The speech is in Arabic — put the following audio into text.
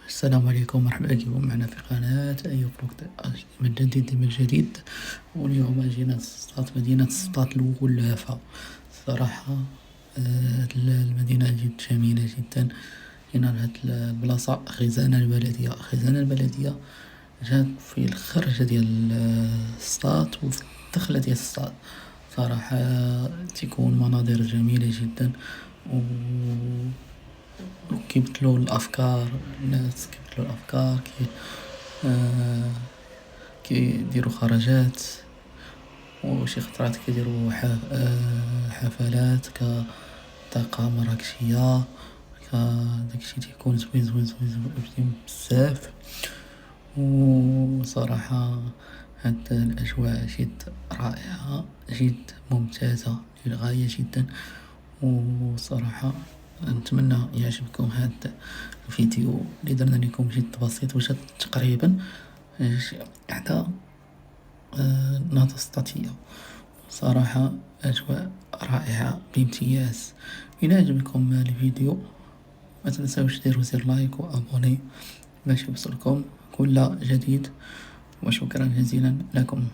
السلام عليكم، مرحبا بكم معنا في قناة أيوب بلوك من جديد من جديد. واليوم جينا نصطاد مدينة سطات الولافة. صراحة هاد المدينة جد جميلة جدا. جينا لهاد البلاصة خزانة البلدية جات في الخرج ديال سطات وفي الدخلة ديال سطات. صراحة تكون مناظر جميلة جدا، و كيبدلوا الافكار. الناس كيبدلوا الافكار آه كيديروا خرجات، وشي خطرات كيديروا حفلات كطاقة مراكشية. داكشي تيكون زوين زوين زوين زوين بزاف. وصراحة هاد الأجواء جد رائعة، جد ممتازة للغاية جدا. وصراحة نتمنى يعجبكم هاد الفيديو اللي درنا لكم، جد بسيط وجد تقريبا إحدى نهضة سطاتية. صراحة أجواء رائعة بامتياز. إذا عجبكم الفيديو ما تنساوش ديروا زر لايك وابوني باش يوصلكم كل جديد، وشكرا جزيلا لكم.